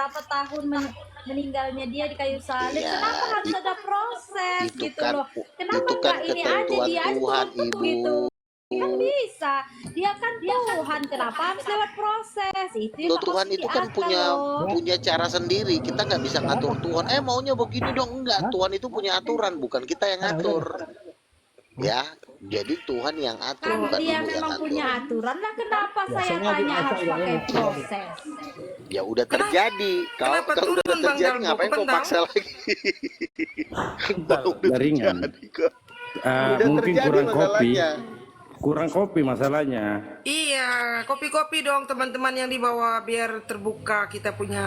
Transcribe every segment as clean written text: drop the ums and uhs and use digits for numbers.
berapa tahun meninggalnya dia di kayu salib. Iya, Kenapa harus ada proses itu gitu kan loh? Kenapa itu kan nggak ini aja ketentuan dia aja Tuhan, turun Ibu. gitu? Kan bisa, dia kan Tuhan, kenapa harus lewat proses? Itu yang Loh, nggak Tuhan masuk itu di kan akal loh. punya cara sendiri. Kita nggak bisa ngatur Tuhan. Maunya begini dong, enggak. Tuhan itu punya aturan, bukan kita yang ngatur. Ya, jadi Tuhan yang atur, Kalau bukan dia ibu yang memang atur. punya aturan lah, kenapa saya tanya harus pakai proses? Ya udah terjadi. Kalau Kenapa udah turun, Bang terjadi Darbo? ngapain kau Kependang? paksa lagi? Kalau udah Garingan. terjadi kok. Udah Mungkin terjadi kurang kopi. masalahnya. Kurang kopi masalahnya. Iya, kopi-kopi dong teman-teman yang di bawah biar terbuka kita punya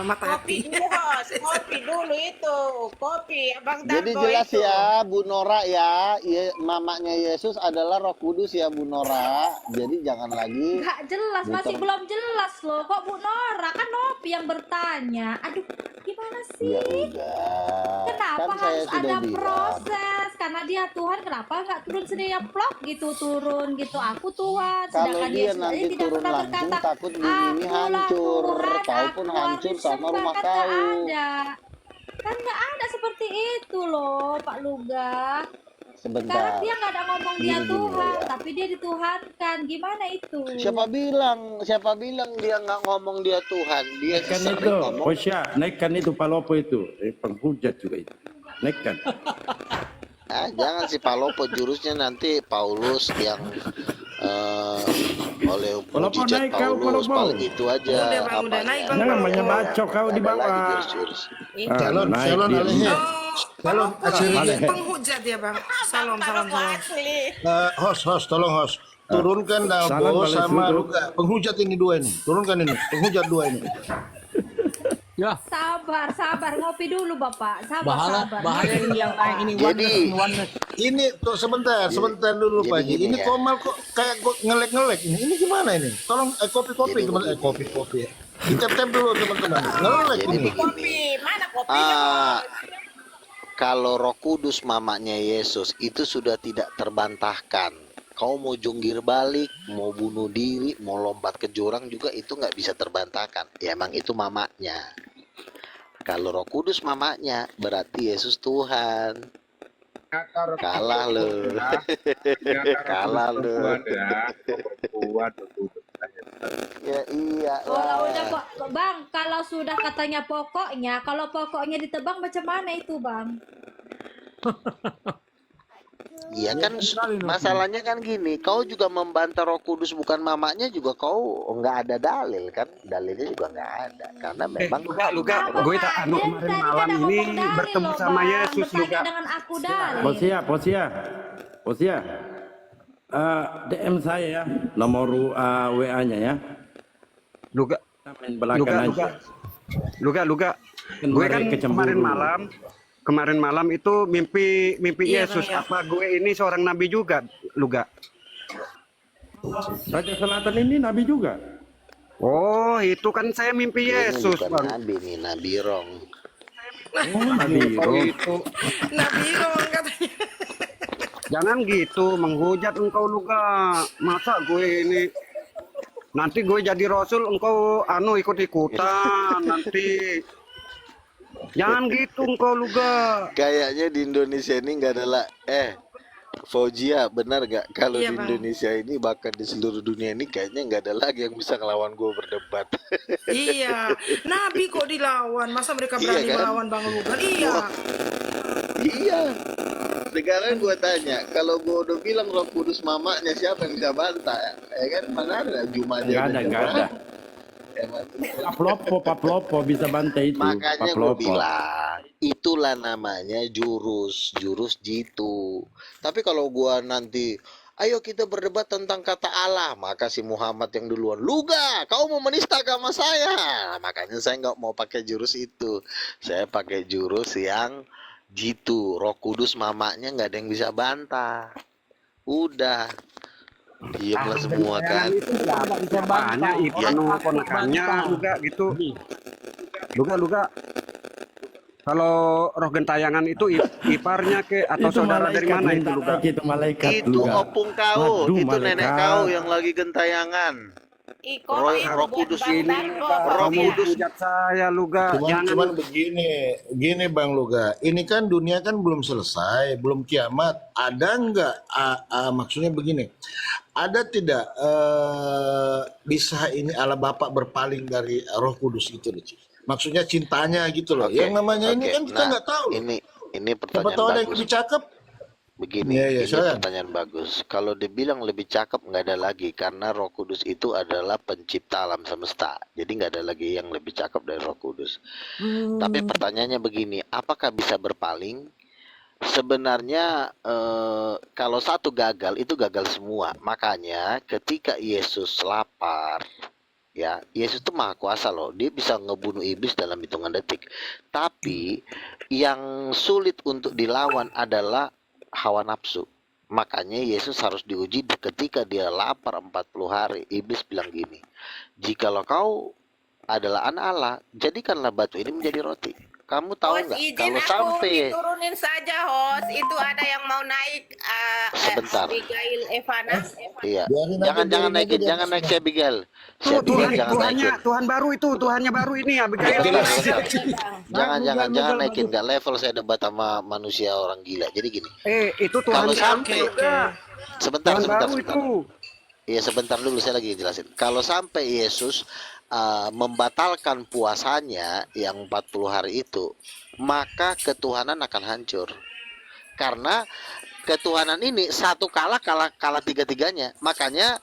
mata Kopi hati. dulu, Hos. Kopi dulu itu. Kopi, Abang Jadi Darbo jelas itu. ya, Bu Nora ya, mamanya Yesus adalah Roh Kudus ya, Bu Nora. Jadi jangan lagi. Nggak jelas, masih belum jelas loh. Kok Bu Nora? Kan Nopi yang bertanya. Aduh, gimana sih? Ya udah. Kenapa Kan saya harus sudah ada bilang. proses? Karena dia Tuhan, kenapa nggak turun sendiri plok gitu, turun gitu. Aku Tuhan, Kalau sedangkan dia Yesus nanti aja tidak turun pernah langsung, berkata, takut bumi ini "Akulah hancur. Tuhan, Kau pun aku hancur harus sama sembah." rumah Kan nggak kau. ada. Kan nggak ada seperti itu loh, Pak Luga. Sekarang Sebentar. dia nggak ada ngomong dia Gini, Tuhan, ya. tapi dia dituhankan. Gimana itu? Siapa bilang? Siapa bilang dia nggak ngomong dia Tuhan? Dia Naikkan sering itu, ngomong. Posya, naikkan itu Palopo itu. Penghujat juga itu. Naikkan. Jangan si Palopo, jurusnya nanti Paulus yang oleh Palopo mujizat naik kau, Paulus, Palopo. paling itu aja. Udah, Bang, udah apanya. naik, Bang. Jangan banyak bacok kau di Ada lagi bawah. jurus-jurus. Salon, naik salon dia. alehnya. Oh, Salon, Palopo asli. ini penghujat ya Bang. Salam, salam, Darbo salam. asli. Host, tolong host. Turunkan Salam Darbo balik sama sudut. Luka. Penghujat ini dua ini. Turunkan ini. Penghujat dua ini. Sabar, ngopi dulu Bapak. Sabar. Bahaya ini yang naik ini Jadi- oneness. Ini tuh sebentar dulu jadi Pak Haji. gini Ini ya. Komal kok kayak ngelek-ngelek ini. Ini gimana ini? Tolong kopi-kopi Jadi teman. Kopi-kopi ya. Ditep-tep dulu teman-teman. Ngelek Jadi ini. Kopi, mana kopinya, Ah, Bos? kalau Roh Kudus mamanya Yesus itu sudah tidak terbantahkan. Kau mau jungkir balik, mau bunuh diri, mau lompat ke jurang juga itu nggak bisa terbantahkan. Ya emang itu mamanya. Kalau Roh Kudus mamanya, berarti Yesus Tuhan. Kalah lu. Kalah lu. Ya iya. Kalau udah Bang, kalau sudah katanya pokoknya, kalau pokoknya ditebang macam mana itu Bang? Iya kan, masalahnya kan gini, kau juga membantah Roh Kudus bukan mamanya juga kau nggak ada dalil kan, dalilnya juga nggak ada karena memang Luga, gue tak anu kemarin malam ini bertemu sama Yesus Luga. Dengan aku dalil. Posya. DM saya ya, nomor WA-nya ya. Luga, Main belakang aja. Luga. Kan Gue kan mereka kemarin malam itu mimpi Iya, Yesus. Bang, ya. Apa gue ini seorang nabi juga, Luga? Raja Selatan ini nabi juga. Oh, itu kan saya mimpi ini Yesus, bukan Bang. nabi nih, nabi rong. Oh, nabi. Itu. Nabi dong katanya. Jangan gitu menghujat engkau Luga. Masa gue ini nanti gue jadi rasul engkau ikut-ikutan nanti. Jangan gitu engkau Luga. Kayaknya di Indonesia ini nggak ada lah. Fauzia, benar gak kalau Iya, di Bang. Indonesia ini bahkan di seluruh dunia ini kayaknya nggak ada lagi yang bisa ngelawan gue berdebat. Iya, Nabi kok dilawan. Masa mereka Iya, berani kan? melawan Bang Luga? Iya. Iya. Sekarang gue tanya, kalau gue udah bilang Roh Kudus mamanya, siapa yang bisa bantah? Ya kan, mana ada Juma Nggak ada. Paplopo bisa bantai itu. Makanya gue Paplopo. bilang, itulah namanya jurus jitu. Tapi kalau gue nanti, ayo kita berdebat tentang kata Allah, maka si Muhammad yang duluan, Luga, kau mau menista agama saya. Makanya saya nggak mau pakai jurus itu. Saya pakai jurus yang jitu. Roh Kudus mamanya nggak ada yang bisa bantah. Udah. Diamlah semua kan. Banyak anu ponakannya juga gitu. Luga. Kalau roh gentayangan itu iparnya ke atau Itu saudara dari malaikat, mana itu minta Luga? Itu malaikat Itu juga. opung kau, Waduh, itu nenek malaikat. kau yang lagi gentayangan. Kopi itu Roh buat Kudus Bang ini, Darko Roh kopinya. Kudus. Hujat saya lu ga. Cuman begini Bang Luga. Ini kan dunia kan belum selesai, belum kiamat. Ada nggak? Maksudnya begini. Ada tidak bisa ini Allah Bapa berpaling dari Roh Kudus itu loh, Ci? Maksudnya cintanya gitu loh. Oke, Yang namanya ini oke. kan kita Nah, nggak tahu loh. ini Siapa pertanyaan tahu ada yang bagus. lebih cakep. Begini, Iya, iya, ini silakan. pertanyaan bagus. Kalau dibilang lebih cakep nggak ada lagi, karena Roh Kudus itu adalah pencipta alam semesta. Jadi nggak ada lagi yang lebih cakep dari Roh Kudus. Tapi pertanyaannya begini, apakah bisa berpaling? Sebenarnya kalau satu gagal itu gagal semua. Makanya ketika Yesus lapar, ya Yesus itu maha kuasa loh. Dia bisa ngebunuh iblis dalam hitungan detik. Tapi yang sulit untuk dilawan adalah hawa nafsu. Makanya Yesus harus diuji ketika dia lapar 40 hari. Iblis bilang gini, jikalau kau adalah anak Allah, jadikanlah batu ini menjadi roti. Kamu tahu Host, nggak izin kalau aku sampai diturunin saja, host. Itu ada yang mau naik Sebentar. Abigail Evana. Iya, Biarin aja, jangan biarin naikin, aja, jangan naik si Abigail. Si Tuh, Abigail Tuhan, jangan naikin. Tuhan baru itu, Tuhannya baru ini Abigail. Sebentar. Jangan naikin, nggak level saya debat sama manusia orang gila. Jadi gini, Itu kalau Tuhan sampai sebentar, Tuhan sebentar, baru sebentar. itu. Iya sebentar dulu saya lagi jelasin. Kalau sampai Yesus membatalkan puasanya yang 40 hari itu, maka ketuhanan akan hancur. Karena ketuhanan ini satu kalah tiga-tiganya. Makanya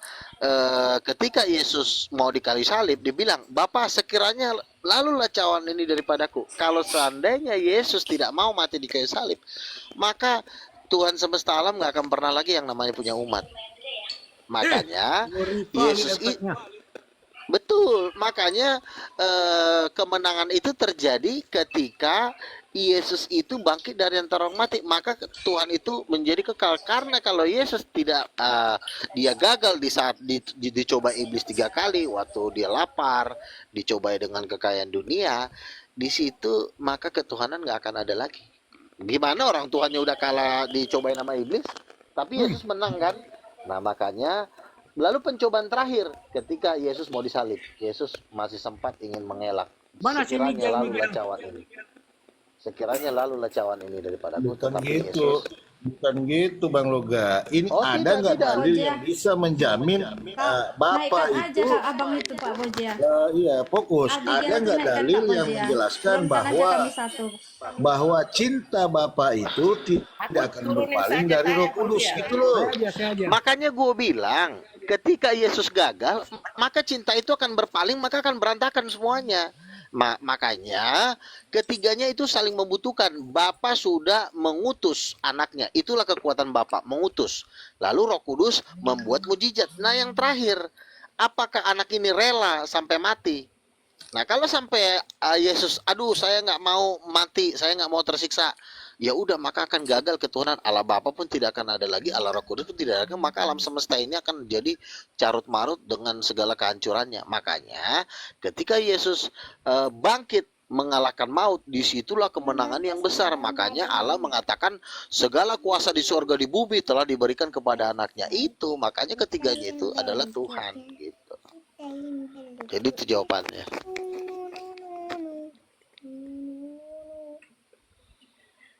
ketika Yesus mau dikali salib, dibilang, Bapa sekiranya lalulah cawan ini daripadaku. Kalau seandainya Yesus tidak mau mati di kayu salib, maka Tuhan semesta alam nggak akan pernah lagi yang namanya punya umat. Makanya Yesus betul, makanya kemenangan itu terjadi ketika Yesus itu bangkit dari antara orang mati, maka Tuhan itu menjadi kekal. Karena kalau Yesus tidak dia gagal di saat dicoba iblis 3 kali, waktu dia lapar, dicobai dengan kekayaan dunia, di situ maka ketuhanan nggak akan ada lagi. Gimana orang Tuhannya udah kalah dicobai nama iblis, tapi Yesus menang kan? Nah makanya lalu pencobaan terakhir ketika Yesus mau disalib, Yesus masih sempat ingin mengelak. Mana si Sekiranya Miguel, lalulah Miguel? cawan ini. Sekiranya lalulah cawan ini daripada aku. Bukan Tetapi gitu. Yesus, Bukan gitu Bang Loga. Ini Oh, ada nggak tidak. dalil Bojia. yang bisa menjamin Bapak Naikkan aja itu abang itu Pak Bojia. iya fokus. Abigail Ada itu nggak naikkan, dalil Pak yang Bojia. menjelaskan Kirimkan aja bahwa kami satu. cinta Bapak itu tidak akan berpaling saja dari Roh saya, Kudus Bojia. gitu loh. makanya gue bilang ketika Yesus gagal, maka cinta itu akan berpaling, maka akan berantakan semuanya. Makanya ketiganya itu saling membutuhkan. Bapa sudah mengutus anaknya, itulah kekuatan Bapa mengutus. Lalu Roh Kudus membuat mujizat. Nah yang terakhir, apakah anak ini rela sampai mati? Nah kalau sampai Yesus, aduh saya nggak mau mati, saya nggak mau tersiksa, ya udah maka akan gagal ketuhanan. Allah Bapa pun tidak akan ada lagi, Allah Roh Kudus pun tidak ada lagi, maka alam semesta ini akan menjadi carut marut dengan segala kehancurannya. Makanya ketika Yesus bangkit mengalahkan maut, disitulah kemenangan yang besar. Makanya Allah mengatakan segala kuasa di surga di bumi telah diberikan kepada anaknya. Itu makanya ketiganya itu adalah Tuhan gitu. Jadi itu jawabannya.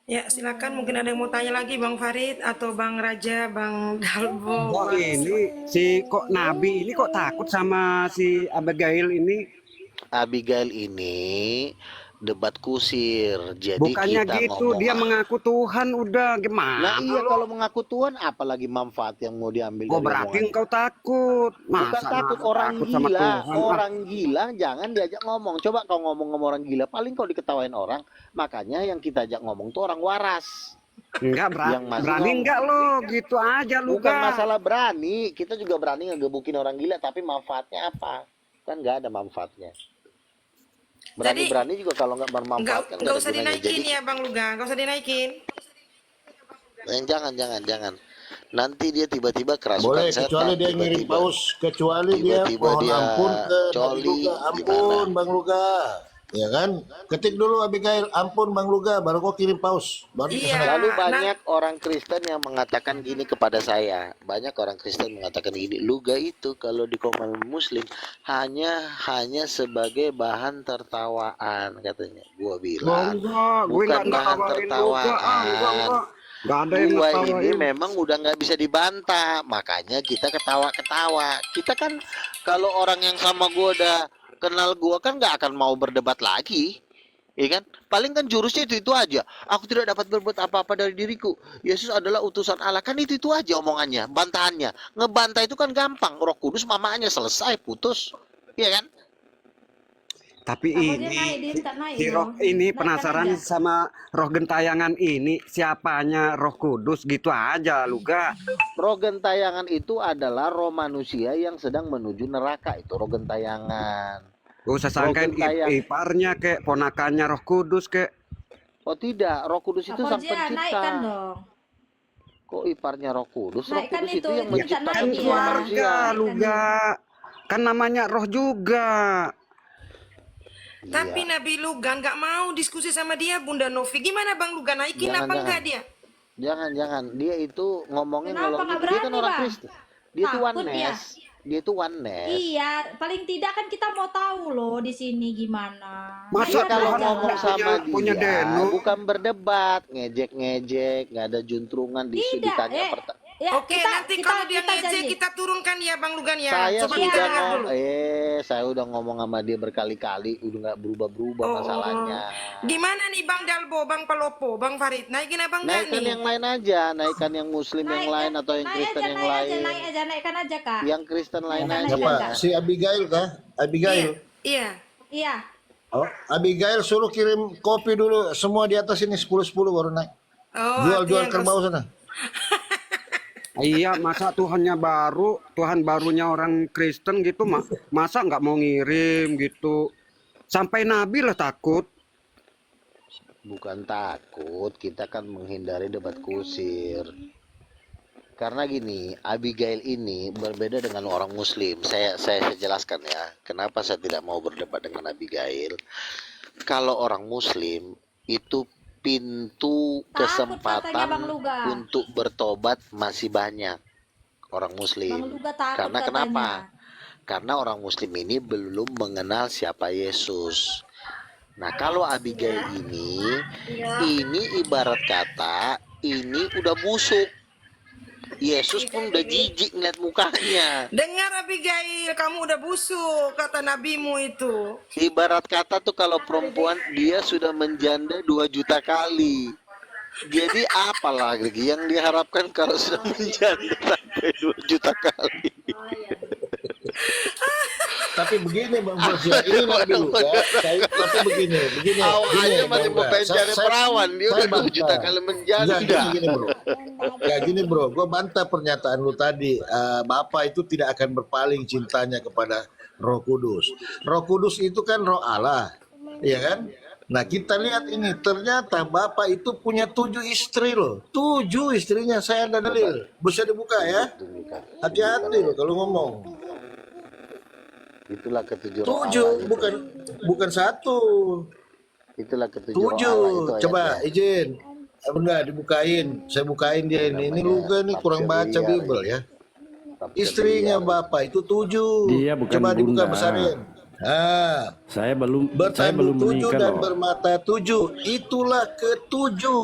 Ya, silakan mungkin ada yang mau tanya lagi Bang Farid atau Bang Raja, Bang Dalbo. Oh ini si kok Nabi ini kok takut sama si Abigail ini? Abigail ini debat kusir. Jadi Bukannya kita gitu, ngomong dia mengaku Tuhan udah gimana? Nah iya lo? kalau mengaku Tuhan apalagi manfaat yang mau diambil Oh dari berarti omongan? engkau takut. Bukan Masa takut, nabi orang takut sama gila. Tuhan? Orang gila jangan diajak ngomong. Coba kau ngomong sama orang gila, paling kau diketawain orang. Makanya yang kita ajak ngomong tuh orang waras. Enggak Yang masih berani ngomong. enggak lo gitu aja lu Bukan Ga. masalah berani, kita juga berani ngegebukin orang gila, tapi manfaatnya apa? Kan nggak ada manfaatnya. Berani-berani juga kalau nggak bermanfaat kan Nggak ada usah gunanya. dinaikin Jadi ya Bang Luga, nggak usah dinaikin. jangan. Nanti dia tiba-tiba kerasukan Boleh setan, kecuali dia ngirim paus, kecuali dia tiba-tiba mohon dia ampun ke Nabi coli, Luga. gimana? Ampun Bang Luga. Ya kan? Ketik dulu Abigail, ampun Bang Luga, baru kau kirim paus. Baru kita Iya. sana. Lalu banyak orang Kristen yang mengatakan gini kepada saya. Banyak orang Kristen mengatakan gini, Luga itu kalau di komunitas Muslim hanya sebagai bahan tertawaan katanya. Gua bilang Enggak, gue bukan nggak bahan ngetawain juga. tertawaan. Enggak ada yang Gua ngetawain. ini memang udah nggak bisa dibantah, makanya kita ketawa-ketawa. Kita kan kalau orang yang sama gua udah kenal gua kan nggak akan mau berdebat lagi. Iya kan? Paling kan jurusnya itu aja. Aku tidak dapat berbuat apa-apa dari diriku. Yesus adalah utusan Allah. Kan itu aja omongannya, bantahannya. Ngebantah itu kan gampang. Roh Kudus mamanya selesai, putus. Iya kan? Tapi Apa dia ini naik, dia tak naik si loh. roh ini Naikkan penasaran aja. sama roh gentayangan ini siapanya Roh Kudus gitu aja Luga. Roh gentayangan itu adalah roh manusia yang sedang menuju neraka. Itu roh gentayangan. Gak usah sangkain gentayang. iparnya kek, ponakannya Roh Kudus kek. Oh tidak, Roh Kudus itu Apa sang dia naikkan pencipta. dong. Kok iparnya Roh Kudus? Roh Naikkan Kudus itu itu, yang itu tak menciptakan naik semua dia. manusia. Keluarga Luga. Kan namanya roh juga. Tapi Iya. Nabi Lugan nggak mau diskusi sama dia, Bunda Novi. Gimana Bang Lugan, naikin Jangan, apa jangan. enggak dia? Jangan. Dia itu ngomongin Kenapa kalau nggak dia kan berani, orang Bang? Kristen. Dia tuh Takut oneness. Dia tuh oneness. Iya, paling tidak kan kita mau tahu loh di sini gimana. Masa Dia Naikkan kalau aja, ngomong Bang. sama punya dia Deno. bukan berdebat, ngejek-ngejek, nggak ada juntrungan Tidak, ditanya pertanyaan. ya, Oke, nanti kalau dia ngejek janji. kita turunkan ya Bang Lugan ya. Saya Coba Iya. kita sudah dengar dulu. saya udah ngomong sama dia berkali-kali, udah nggak berubah-berubah masalahnya. Gimana nih Bang Dalbo, Bang Palopo, Bang Farid? Naikin apa enggak Naikkan nih? yang lain aja, naikkan yang Muslim yang lain atau yang Kristen yang lain. Naikkan aja, Kak. Yang Kristen lain Naikkan aja. aja. Siapa? Enggak. Si Abigail kah? Abigail. Iya. Iya. Oh, Abigail suruh kirim kopi dulu. Semua di atas ini 10-10 baru naik. Oh, Jual-jual yang kerbau sana. Iya, masa Tuhannya baru, Tuhan barunya orang Kristen gitu, masa nggak mau ngirim gitu. Sampai Nabi lah takut. Bukan takut, kita kan menghindari debat kusir. Karena gini, Abigail ini berbeda dengan orang Muslim. Saya jelaskan ya, kenapa saya tidak mau berdebat dengan Abigail. Kalau orang Muslim itu pintu Takut katanya kesempatan Bang Luga. untuk bertobat masih banyak orang Bang Muslim. Luga takut Karena katanya. kenapa? Karena orang Muslim ini belum mengenal siapa Yesus. Nah, kalau Abigail ini ibarat kata ini udah busuk. Yesus pun udah jijik ngeliat mukanya. Dengar Abigail, kamu udah busuk kata nabimu itu. Ibarat kata tuh kalau perempuan dia sudah menjanda 2 juta kali. Jadi apa lagi yang diharapkan kalau sudah menjanda sampai 2 juta kali? Tapi begini Bang Bosya, ini Nabi Luga, tapi begini. Awalnya masih mau pengen cari perawan, dia udah 2 juta kali menjanda. Gini bro. Ya gini bro, gue bantah pernyataan lu tadi. Bapak itu tidak akan berpaling cintanya kepada Roh Kudus. Roh Kudus itu kan Roh Allah, ya kan? Nah kita lihat ini, ternyata Bapak itu punya 7 istri loh. 7 istrinya, saya ada dalil. Bisa dibuka ya. Hati-hati loh kalau ngomong. Itulah ketujuh 7, bukan 1. Itulah ketujuh roh Allah 7. itu Coba ayatnya. izin. Enggak dibukain. Saya bukain dia ini. Ini Luga nih kurang baca Bible ya. Istrinya Bapak itu 7. Dia bukan Coba dibuka bunda. besarin. Nah, Saya belum bertanduk 7 menikah dan loh. bermata 7. Itulah ketujuh.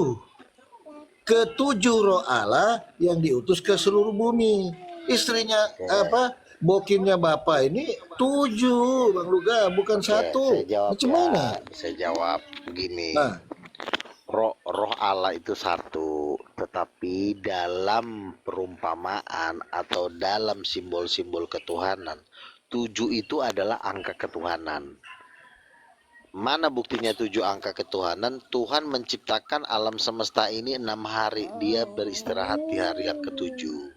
Ketujuh roh Allah yang diutus ke seluruh bumi. Istrinya apa? Bokinnya Bapak ini 7, Bang Luga, bukan 1. Saya jawab Macam mana? Saya jawab begini. Nah, Roh Allah itu satu, tetapi dalam perumpamaan atau dalam simbol-simbol ketuhanan, 7 itu adalah angka ketuhanan. Mana buktinya 7 angka ketuhanan? Tuhan menciptakan alam semesta ini 6 hari, dia beristirahat di hari yang ke-7.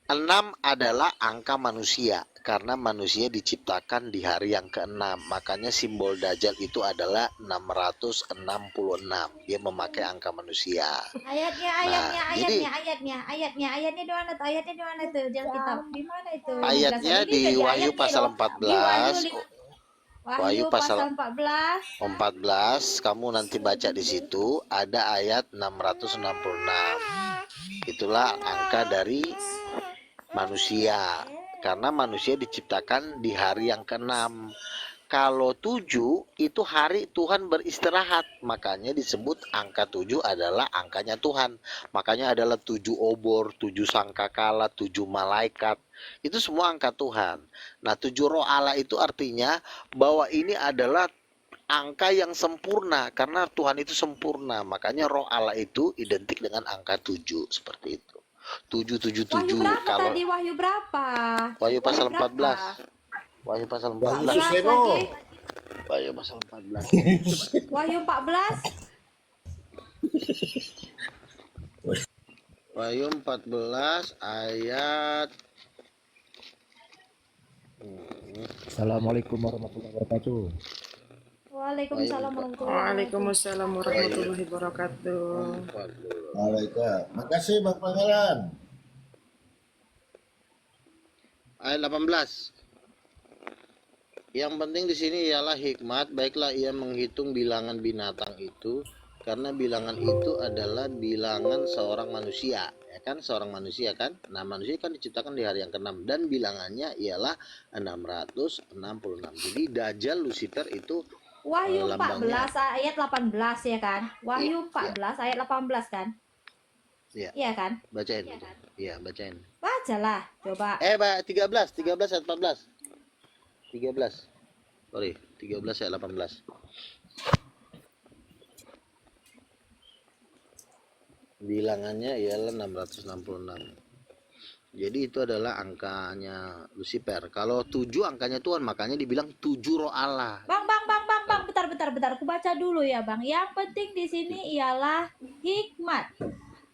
6 adalah angka manusia, karena manusia diciptakan di hari yang ke-6. Makanya simbol Dajjal itu adalah 666. Dia memakai angka manusia. Ayatnya jadi- di mana tuh? Ayatnya di mana tuh? Jangan kita di mana itu? Ayatnya Ini di jadi Wahyu ayatnya pasal loh. 14. Wahyu pasal 14. 14, kamu nanti baca di situ ada ayat 666. Itulah angka dari manusia. Karena manusia diciptakan di hari yang ke-6. Kalau 7 itu hari Tuhan beristirahat, makanya disebut angka 7 adalah angkanya Tuhan. Makanya adalah 7 obor, 7 sangkakala, 7 malaikat. Itu semua angka Tuhan. Nah, 7 roh Allah itu artinya bahwa ini adalah angka yang sempurna, karena Tuhan itu sempurna. Makanya roh Allah itu identik dengan angka 7, seperti itu. 777. Wahyu berapa Kalau tadi? Wahyu berapa? Wahyu pasal Wahyu berapa? 14. Wahyu pasal Wahyu 14. 14 Suseno. lagi. Wahyu pasal 14. Wahyu 14. Wahyu 14 ayat Assalamualaikum warahmatullahi wabarakatuh. Waalaikumsalam warahmatullahi wabarakatuh. Waalaikumsalam warahmatullahi wabarakatuh. 14. Waalaikumsalam. Makasih Bang Pangeran. Ayat 18. Yang penting di sini ialah hikmat, baiklah ia menghitung bilangan binatang itu, karena bilangan itu adalah bilangan seorang manusia, ya kan? Seorang manusia kan? Nah, manusia kan diciptakan di hari yang ke-6 dan bilangannya ialah 666. Jadi Dajjal Lucifer itu Wahyu 14 lambangnya. ayat 18 ya kan? Wahyu Iya. 14 ayat 18 kan? Iya, Iya kan? bacain. Iya, bacain. Bacalah, coba. 13 ayat 14. 13. Sorry, 13 ayat 18. Bilangannya ialah 666. Jadi itu adalah angkanya Lucifer. Kalau 7 angkanya Tuhan, makanya dibilang 7 roh Allah. Bang, bentar. Aku baca dulu ya, Bang. Yang penting di sini ialah hikmat.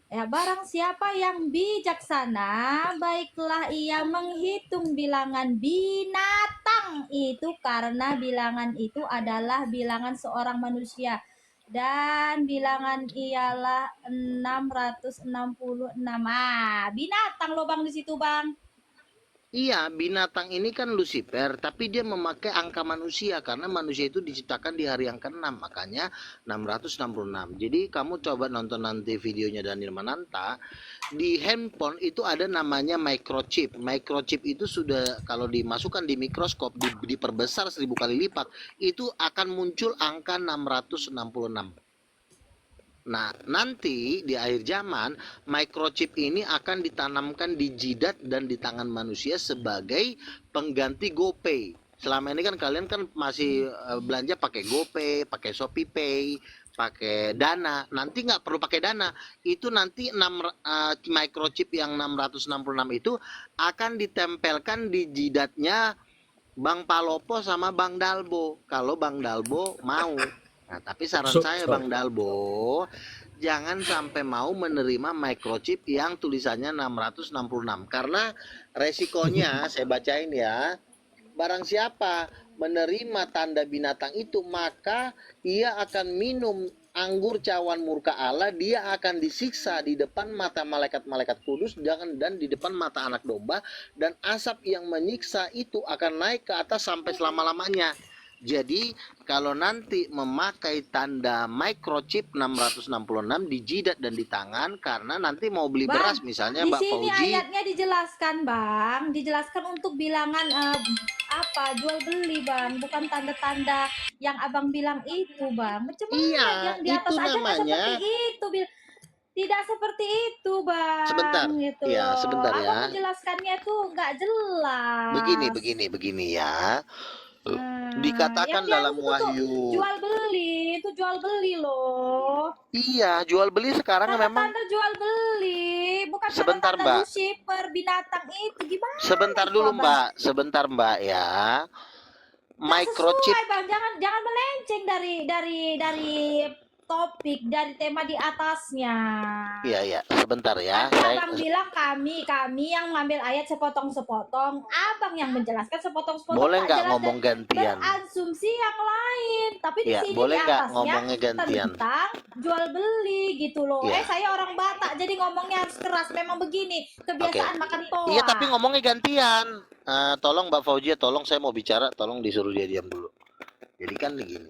Ya, barang siapa yang bijaksana, baiklah ia menghitung bilangan binatang itu, karena bilangan itu adalah bilangan seorang manusia. Dan bilangan ialah 666. Binatang loh Bang di situ, Bang. Iya, binatang ini kan Lucifer, tapi dia memakai angka manusia karena manusia itu diciptakan di hari yang ke-6, makanya 666. Jadi kamu coba nonton nanti videonya Daniel Mananta, di handphone itu ada namanya microchip. Microchip itu sudah kalau dimasukkan di mikroskop, diperbesar 1000 kali lipat, itu akan muncul angka 666. Nah, nanti di akhir zaman microchip ini akan ditanamkan di jidat dan di tangan manusia sebagai pengganti GoPay. Selama ini kan kalian kan masih belanja pakai GoPay, pakai ShopeePay, pakai Dana. Nanti nggak perlu pakai Dana. Itu nanti microchip yang 666 itu akan ditempelkan di jidatnya Bang Palopo sama Bang Dalbo. Kalau Bang Dalbo mau. Nah, tapi saran saya Bang Dalbo, jangan sampai mau menerima microchip yang tulisannya 666 karena resikonya saya bacain ya. Barang siapa menerima tanda binatang itu, maka ia akan minum anggur cawan murka Allah, dia akan disiksa di depan mata malaikat-malaikat kudus dan di depan mata anak domba, dan asap yang menyiksa itu akan naik ke atas sampai selama-lamanya. Jadi kalau nanti memakai tanda microchip 666 di jidat dan di tangan, karena nanti mau beli Bang, beras misalnya di Mbak sini Fauji. ayatnya dijelaskan, Bang. Dijelaskan untuk bilangan jual beli, Bang. Bukan tanda-tanda yang Abang bilang itu, Bang. Macam mana Iya, yang di atas itu aja nggak namanya. seperti itu, tidak seperti itu, Bang. Sebentar. Gitu Iya, loh. sebentar ya. Abang menjelaskannya tuh nggak jelas. Begini ya. Dikatakan yang dalam itu tuh Wahyu. jual beli loh. Iya, jual beli sekarang memang. Tanda jual beli, bukan Sebentar, tanda Mbak. Lucifer binatang itu gimana? Sebentar itu, dulu Abang? Mbak, sebentar Mbak ya. Nggak Microchip. sesuai, Bang. Jangan melenceng dari topik, dari tema di atasnya. Iya, sebentar ya. Tadi Abang bilang kami yang mengambil ayat sepotong-sepotong, Abang yang menjelaskan sepotong-sepotong. Boleh tak nggak jelas ngomong dan gantian? berasumsi yang lain, tapi di Iya, sini boleh di nggak atasnya ngomongnya gantian? tentang jual beli gitu loh. Iya. Saya orang Batak jadi ngomongnya harus keras, memang begini kebiasaan makan toa. Iya, tapi ngomongnya gantian. Tolong Mbak Fauzia, tolong saya mau bicara, tolong disuruh dia diam dulu. Jadi kan begini.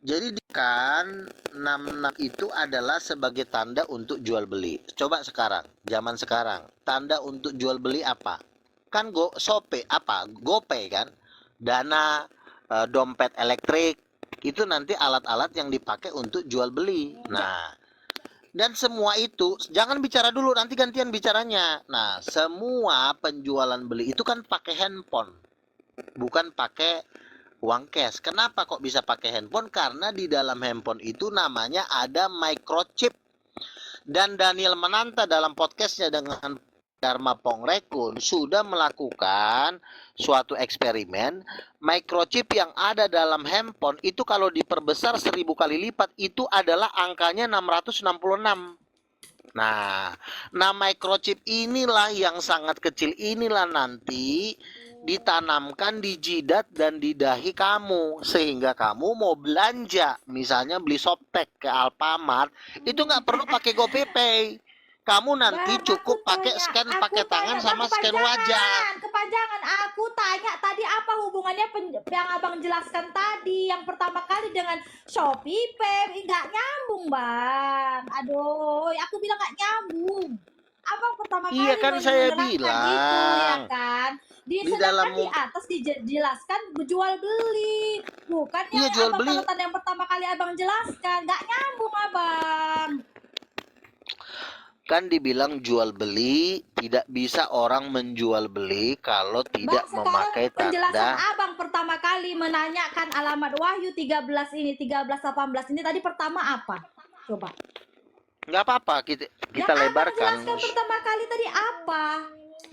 Jadi kan 66 itu adalah sebagai tanda untuk jual beli. Coba sekarang, zaman sekarang, tanda untuk jual beli apa? Kan Sope apa? GoPay kan? Dana, dompet elektrik, itu nanti alat-alat yang dipakai untuk jual beli. Nah, dan semua itu jangan bicara dulu, nanti gantian bicaranya. Nah, semua penjualan beli itu kan pakai handphone, bukan pakai uang cash. Kenapa kok bisa pakai handphone? Karena di dalam handphone itu namanya ada microchip. Dan Daniel Mananta dalam podcastnya dengan Dharma Pongrekun sudah melakukan suatu eksperimen. Microchip yang ada dalam handphone itu kalau diperbesar 1000 kali lipat itu adalah angkanya 666. Nah, microchip inilah yang sangat kecil inilah nanti ditanamkan di jidat dan di dahi kamu, sehingga kamu mau belanja, misalnya beli softtek ke Alfamart, itu nggak perlu pakai GoPay. Kamu nanti Bang, cukup aku pakai tanya, scan aku pakai tangan tanya, sama Bang, scan wajah. kepanjangan. Aku tanya tadi apa hubungannya yang abang jelaskan tadi yang pertama kali dengan Shopee Pay, nggak nyambung bang. Aduh, aku bilang nggak nyambung. Abang pertama Iya kali kan saya menerangkan itu ya bilang kan. di Sedangkan dalam di atas dijelaskan jual beli, bukan iya yang jual abang beli. tanda yang pertama kali abang jelaskan. Nggak nyambung abang. Kan dibilang jual beli, tidak bisa orang menjual beli kalau tidak Bang, sekarang memakai penjelasan tanda. abang pertama kali menanyakan alamat Wahyu 13 ini, 13-18 ini tadi pertama apa? Coba. Nggak apa-apa, kita Yang abang lebarkan. jelaskan pertama kali tadi apa?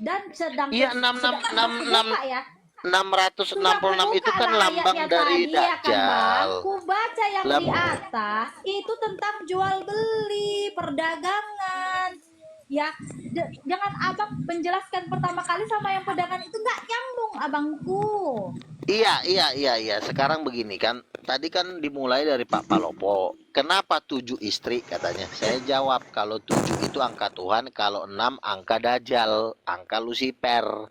Dan sedang Iya, terbuka ya. 666 Sudah itu kan lah lambang ayatnya dari tadi ya kan bang. Dajjal. Ku baca yang Lam- di atas itu tentang jual beli, perdagangan. Ya, jangan abang menjelaskan pertama kali sama yang pedagang itu nggak nyambung abangku. Iya. Sekarang begini kan, tadi kan dimulai dari Pak Palopo. Kenapa 7 istri katanya? Saya jawab, kalau 7 itu angka Tuhan, kalau 6 angka Dajjal, angka Lucifer.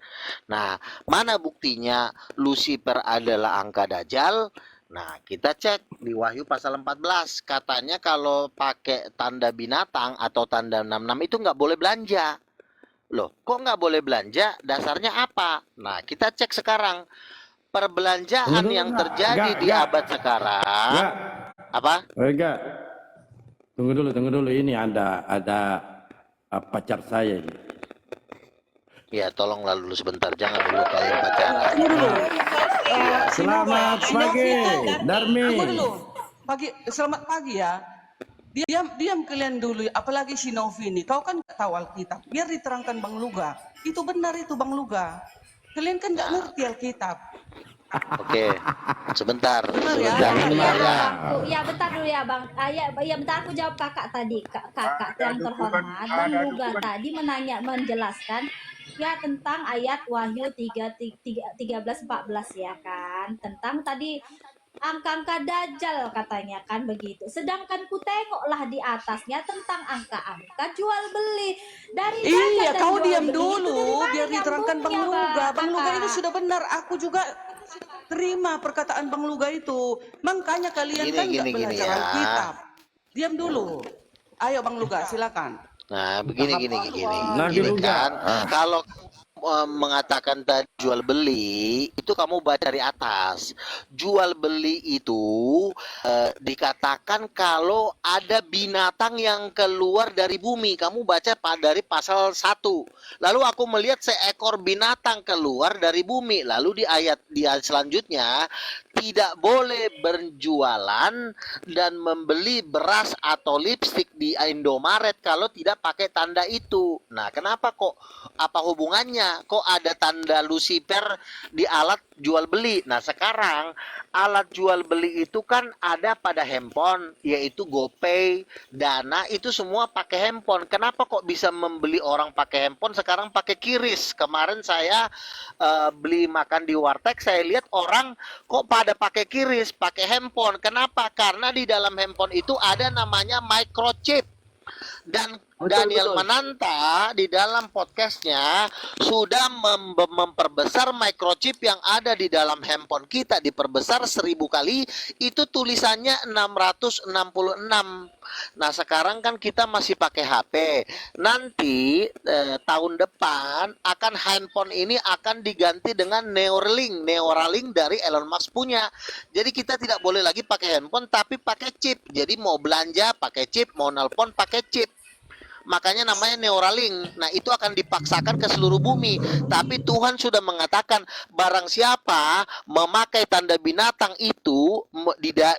Nah, mana buktinya Lucifer adalah angka Dajjal? Nah, kita cek di Wahyu pasal 14. Katanya kalau pakai tanda binatang atau tanda 66 itu nggak boleh belanja. Loh, kok nggak boleh belanja? Dasarnya apa? Nah, kita cek sekarang. Perbelanjaan Tunggu dulu, yang enggak. terjadi di Enggak. abad sekarang. Enggak. Apa? Enggak. Tunggu dulu. Ini ada pacar saya ini. Ya, tolonglah dulu sebentar. Jangan dulu kalian pacaran. Selamat pagi, Darmi. Tunggu dulu. Selamat pagi ya. Diam kalian dulu. Apalagi si Novi ini. Kau kan nggak tahu Alkitab. Biar diterangkan Bang Luga. Itu benar itu Bang Luga. Kalian kan nggak ngerti Alkitab. Oke, sebentar. Benar ya? Sebentar. Ya, Ya. bangku. Ya bentar dulu ya bang. Ya bentar aku jawab kakak tadi. Kakak yang terhormat. Bang Luga tadi menjelaskan ya tentang ayat Wahyu 13-14 ya kan. Tentang tadi angka-angka Dajjal katanya kan begitu. Sedangkan ku tengoklah di atasnya tentang angka-angka jual beli dari Dajjal Iya, dan kau jual diam beli itu dulu. dari mana Biar diterangkan Bang nyambungnya, Luga. Bang Luga kakak? itu sudah benar. Aku juga terima perkataan Bang Luga itu. Makanya kalian kan nggak Gini belajar ya. Alkitab. Diam dulu. Ayo Bang Luga, silakan. Nah, begini. Nah, Gini dulu, kan, enggak. kalau mengatakan tadi jual beli itu kamu baca dari atas. Jual beli itu dikatakan kalau ada binatang yang keluar dari bumi. Kamu baca dari pasal 1. Lalu aku melihat seekor binatang keluar dari bumi. Lalu di ayat selanjutnya tidak boleh berjualan dan membeli beras atau lipstik di Indomaret kalau tidak pakai tanda itu. Nah, kenapa kok? Apa hubungannya? Kok ada tanda Lucifer di alat jual beli? Nah, sekarang alat jual beli itu kan ada pada handphone, yaitu GoPay, Dana, itu semua pakai handphone. Kenapa kok bisa membeli orang pakai handphone, sekarang pakai QRIS? Kemarin saya beli makan di warteg, saya lihat orang kok pada pakai QRIS, pakai handphone. Kenapa? Karena di dalam handphone itu ada namanya microchip. Dan Betul, Daniel betul. Mananta di dalam podcastnya sudah memperbesar microchip yang ada di dalam handphone kita, diperbesar 1000 kali, itu tulisannya 666. Nah sekarang kan kita masih pakai HP. Nanti tahun depan akan handphone ini akan diganti dengan Neuralink dari Elon Musk punya. Jadi kita tidak boleh lagi pakai handphone tapi pakai chip. Jadi mau belanja pakai chip, mau nelpon pakai chip. Makanya namanya Neuralink. Nah itu akan dipaksakan ke seluruh bumi. Tapi Tuhan sudah mengatakan barang siapa memakai tanda binatang itu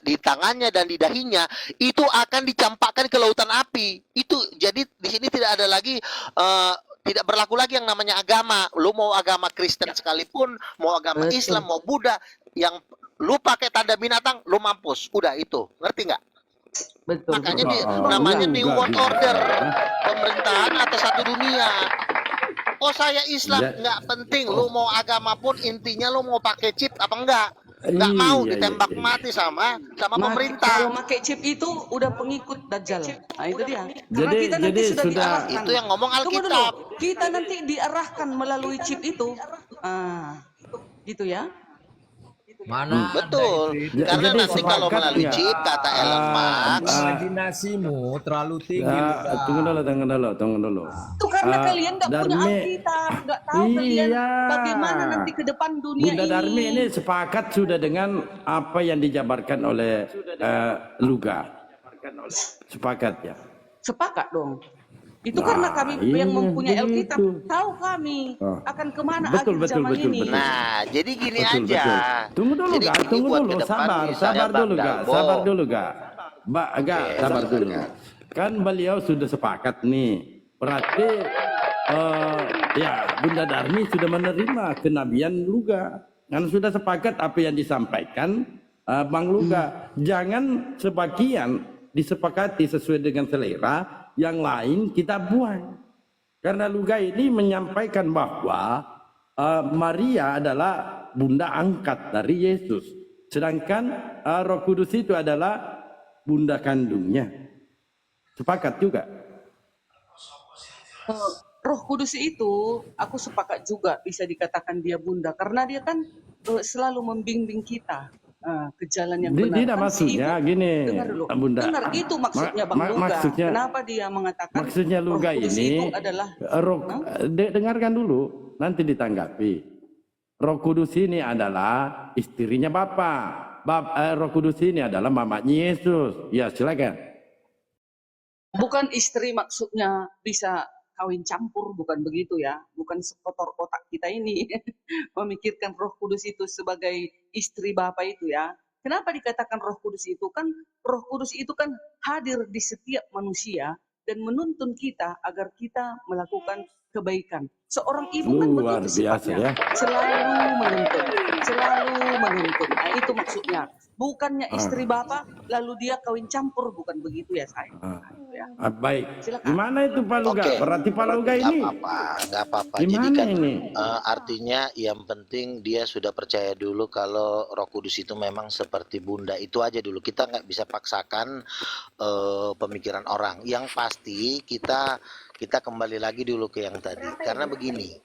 di tangannya dan di dahinya, itu akan dicampakkan ke lautan api. Itu jadi di sini tidak ada lagi tidak berlaku lagi yang namanya agama. Lu mau agama Kristen sekalipun, mau agama Islam, mau Buddha, yang lu pakai tanda binatang, lu mampus. Udah itu, ngerti nggak? Betul. Makanya betul. namanya enggak, New World enggak. Order, pemerintahan atas satu dunia. Oh saya Islam, Ya. nggak penting. Lu mau agama pun intinya lu mau pakai chip apa enggak? Nggak mau Iya, ditembak iya. mati sama Kalau pemerintah. pakai chip itu udah pengikut Dajjal. Nah itu dia. Karena Jadi- kita nanti jadi sudah sudah- diarahkan. Itu yang ngomong Tunggu dulu. Alkitab. Kita nanti diarahkan melalui chip itu. Gitu ya. Mana Betul. Karena Jadi nanti kalau sepakat melalui nggak? chip kata Elon Musk, imajinasimu terlalu tinggi. Luka. Tunggu dulu. Itu karena Ah, kalian nggak punya Darmi. Alkitab, nggak tahu kalian Iya. bagaimana nanti ke depan dunia Bunda ini. Darmi ini sepakat sudah dengan apa yang dijabarkan oleh Luga. Sepakat ya. Sepakat dong. Itu Nah, karena kami iya, yang mempunyai begitu. Alkitab, tahu kami Oh. akan kemana Betul, akhir betul, zaman betul, ini. betul. nah jadi gini Betul, aja. betul. Tunggu dulu, Jadi Ga. gini Tunggu buat dulu. ke depan, Sabar misalnya dulu, Bang Ga. Dalbo. Sabar dulu, Ga. Ga, Oke, sabar dulu. Kan beliau sudah sepakat nih. Berarti ya Bunda Darmi sudah menerima kenabian Luga. Kan sudah sepakat apa yang disampaikan Bang Luga. Jangan sebagian disepakati sesuai dengan selera, yang lain kita buang. Karena Luga ini menyampaikan bahwa Maria adalah bunda angkat dari Yesus. Sedangkan Roh Kudus itu adalah bunda kandungnya. Sepakat juga. Roh Kudus itu, aku sepakat juga bisa dikatakan dia bunda, karena dia kan selalu membimbing kita ke jalan yang benar. Tidak Kan si maksudnya ibu- gini, dengar dulu. Bunda. Dengar, itu maksudnya Bang Luga. Maksudnya, Kenapa dia mengatakan maksudnya Luga Roh Kudus ini, itu adalah dengarkan dulu, nanti ditanggapi. Roh Kudus ini adalah istrinya Bapa. Roh Kudus ini adalah mamanya Yesus. Ya silakan. bukan istri, maksudnya bisa kawin campur, bukan begitu ya, bukan sekotor otak kita ini memikirkan Roh Kudus itu sebagai istri Bapa itu ya. Kenapa dikatakan Roh Kudus itu? Kan Roh Kudus itu kan hadir di setiap manusia dan menuntun kita agar kita melakukan kebaikan. Seorang ibu kan Luar begitu biasa sifatnya, ya. selalu menuntun, selalu menuntun. Nah itu maksudnya. Bukannya istri Bapa lalu dia kawin campur, bukan begitu ya saya. Ya. Baik. Silakan. Gimana itu Pak Luga? Oke. Berarti Pak Luga ini Nggak apa-apa. Jadi gimana kan ini? artinya yang penting dia sudah percaya dulu kalau Roh Kudus itu memang seperti bunda. Itu aja dulu. Kita nggak bisa paksakan pemikiran orang. Yang pasti kita kembali lagi dulu ke yang tadi. Karena begini.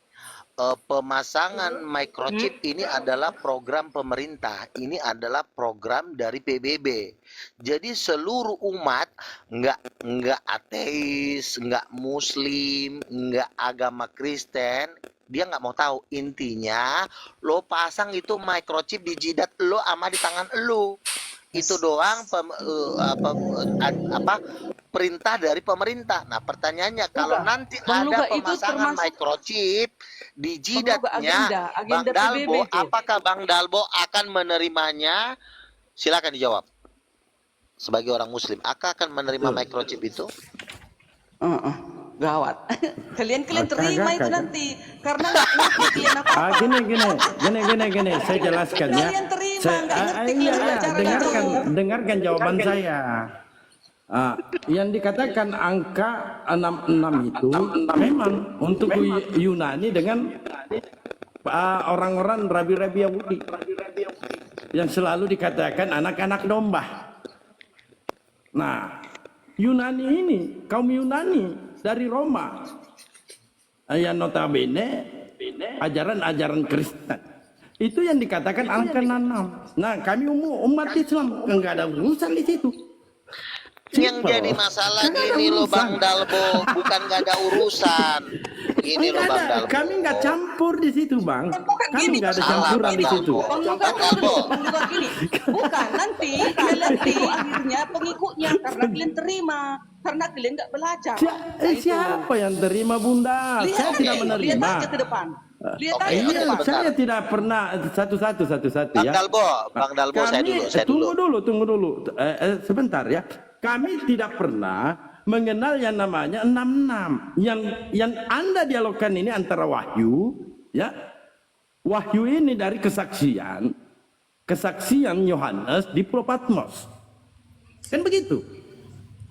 Pemasangan microchip ini adalah program pemerintah. Ini adalah program dari PBB. Jadi seluruh umat, nggak ateis, nggak Muslim, nggak agama Kristen, dia nggak mau tahu. Intinya lo pasang itu microchip di jidat lo sama di tangan lo. Itu doang perintah dari pemerintah. Nah pertanyaannya, kalau Luga, nanti Bang ada Luga, itu pemasangan termasuk- microchip di Luga, jidatnya agenda Bang Dalbo, PBB itu. apakah Bang Dalbo akan menerimanya? Silakan dijawab. Sebagai orang Muslim, akan menerima microchip itu? Gawat. Kalian terima itu Kagak. nanti, karena nggak ngerti kalian apa. Gini, saya jelaskan ya. Kalian terima, nggak ngerti kalian cara Dengarkan jawaban saya. Yang dikatakan angka 66 itu memang untuk Yunani dengan orang-orang rabi-rabi Yahudi yang selalu dikatakan anak-anak domba. Nah, Yunani ini, kaum Yunani dari Roma, yang notabene ajaran-ajaran Kristen. Itu yang dikatakan angka 6. Nah, kami umat Islam enggak ada urusan di situ. Yang Simple. jadi masalah Nggak ada gini loh urusan. Bang Dalbo, bukan nggak ada urusan. Gini loh Enggak Bang ada. Dalbo. Kami nggak campur di situ, Bang. Kami gini, nggak ada Salah, campuran Bang di situ. Dalbo. Bang Luga Bang tunggu dulu, Dalbo. Bang Luga gini. Bukan, nanti akhirnya pengikutnya karena kalian terima, karena kalian nggak belajar. Nah, itu. Siapa yang terima, Bunda? Lihat Saya aja, tidak lihat menerima. aja ke depan. Lihat Oke, aja ke oke, Iya, depan. sebentar. saya tidak pernah satu-satu Bang ya. Dalbo, saya Tunggu dulu. dulu. Sebentar ya. Kami tidak pernah mengenal yang namanya 66. Yang Anda dialogkan ini antara wahyu, ya. Wahyu ini dari kesaksian Yohanes di Pulau Patmos. Kan begitu.